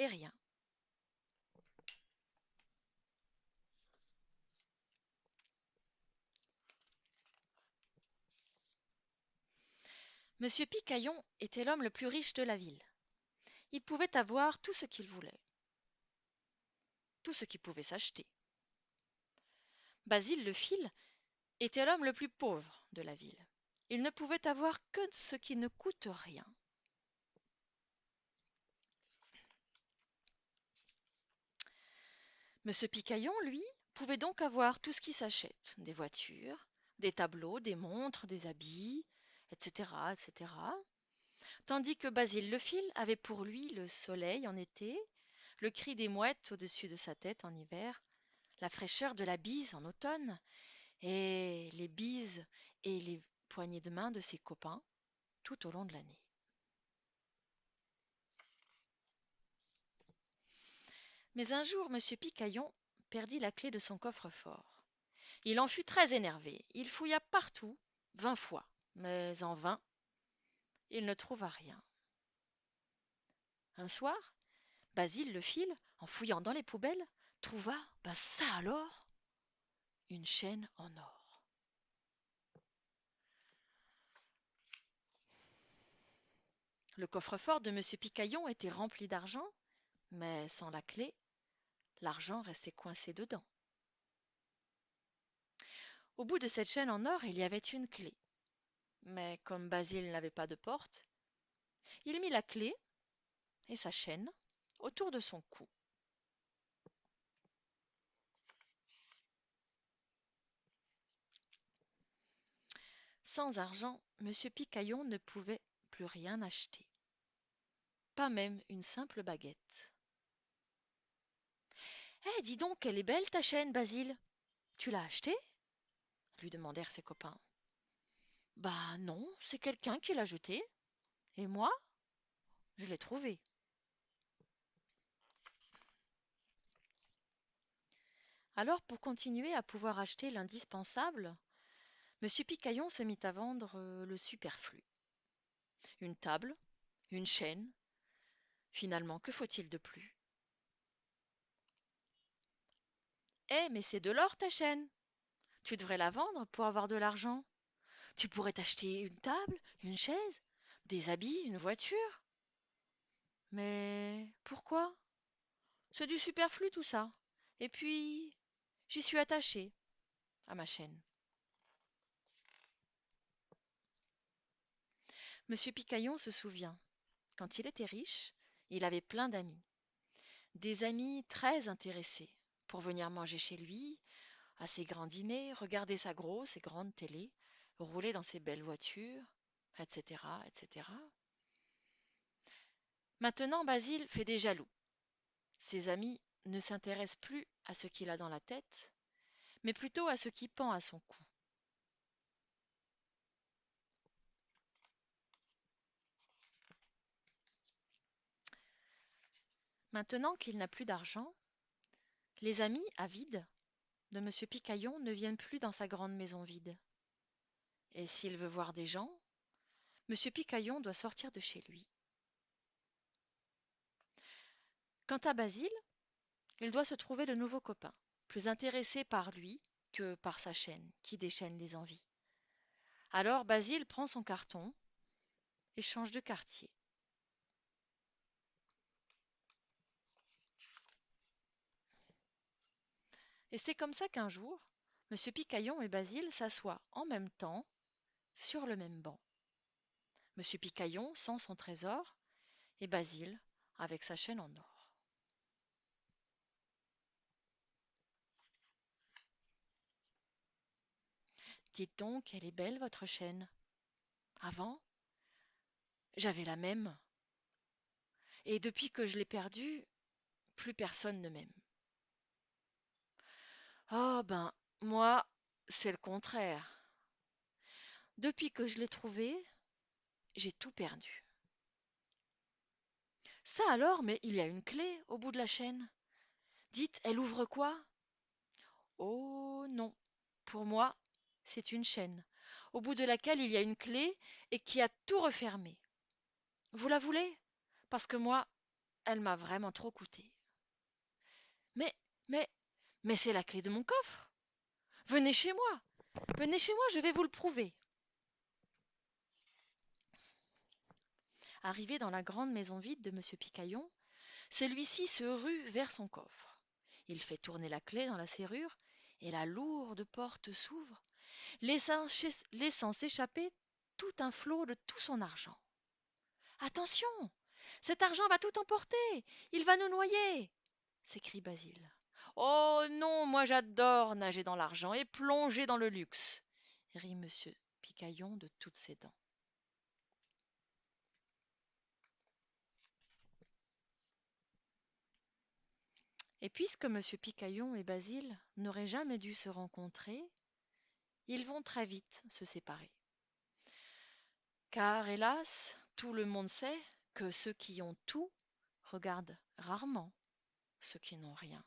et rien. Monsieur Picaillon était l'homme le plus riche de la ville. Il pouvait avoir tout ce qu'il voulait, tout ce qui pouvait s'acheter. Basile le fil était l'homme le plus pauvre de la ville. Il ne pouvait avoir que ce qui ne coûte rien. Monsieur Picaillon, lui, pouvait donc avoir tout ce qui s'achète, des voitures, des tableaux, des montres, des habits, etc., etc. Tandis que Basile le fil avait pour lui le soleil en été, le cri des mouettes au-dessus de sa tête en hiver, la fraîcheur de la bise en automne, et les bises et les poignées de main de ses copains tout au long de l'année. Mais un jour, monsieur Picaillon perdit la clé de son coffre-fort. Il en fut très énervé. Il fouilla partout, 20 fois, mais en vain, il ne trouva rien. Un soir, Basile le fil, en fouillant dans les poubelles, trouva, ça alors, une chaîne en or. Le coffre-fort de monsieur Picaillon était rempli d'argent, mais sans la clé, l'argent restait coincé dedans. Au bout de cette chaîne en or, il y avait une clé. Mais comme Basile n'avait pas de porte, il mit la clé et sa chaîne autour de son cou. Sans argent, monsieur Picaillon ne pouvait plus rien acheter, pas même une simple baguette. Eh, dis donc, elle est belle ta chaîne, Basile. Tu l'as achetée? Lui demandèrent ses copains. Bah non, c'est quelqu'un qui l'a jetée. Et moi, je l'ai trouvée. Alors, pour continuer à pouvoir acheter l'indispensable, monsieur Picaillon se mit à vendre le superflu. Une table, une chaîne. Finalement, que faut-il de plus? Eh, mais c'est de l'or ta chaîne. Tu devrais la vendre pour avoir de l'argent. Tu pourrais t'acheter une table, une chaise, des habits, une voiture. Mais pourquoi? C'est du superflu tout ça. Et puis, j'y suis attachée à ma chaîne. Monsieur Picaillon se souvient. Quand il était riche, il avait plein d'amis. Des amis très intéressés pour venir manger chez lui, à ses grands dîners, regarder sa grosse et grande télé, rouler dans ses belles voitures, etc., etc. Maintenant, Basile fait des jaloux. Ses amis ne s'intéressent plus à ce qu'il a dans la tête, mais plutôt à ce qui pend à son cou. Maintenant qu'il n'a plus d'argent, les amis avides de monsieur Picaillon ne viennent plus dans sa grande maison vide. Et s'il veut voir des gens, monsieur Picaillon doit sortir de chez lui. Quant à Basile, il doit se trouver de nouveaux copains, plus intéressés par lui que par sa chaîne qui déchaîne les envies. Alors Basile prend son carton et change de quartier. Et c'est comme ça qu'un jour, monsieur Picaillon et Basile s'assoient en même temps sur le même banc. Monsieur Picaillon sans son trésor et Basile avec sa chaîne en or. Dites donc, elle est belle votre chaîne. Avant, j'avais la même. Et depuis que je l'ai perdue, plus personne ne m'aime. Oh ben, moi, c'est le contraire. Depuis que je l'ai trouvée, j'ai tout perdu. Ça alors, mais il y a une clé au bout de la chaîne. Dites, elle ouvre quoi? Oh non, pour moi, c'est une chaîne, au bout de laquelle il y a une clé et qui a tout refermé. Vous la voulez? Parce que moi, Elle m'a vraiment trop coûté. Mais, mais, mais c'est la clé de mon coffre. Venez chez moi. Venez chez moi, je vais vous le prouver. Arrivé dans la grande maison vide de Monsieur Picaillon, celui-ci se rue vers son coffre. Il fait tourner la clé dans la serrure et la lourde porte s'ouvre, laissant s'échapper tout un flot de tout son argent. Attention! Cet argent va tout emporter! Il va nous noyer! S'écrie Basile. Oh non, moi j'adore nager dans l'argent et plonger dans le luxe, rit Monsieur Picaillon de toutes ses dents. Et puisque Monsieur Picaillon et Basile n'auraient jamais dû se rencontrer, ils vont très vite se séparer. Car hélas, tout le monde sait que ceux qui ont tout regardent rarement ceux qui n'ont rien.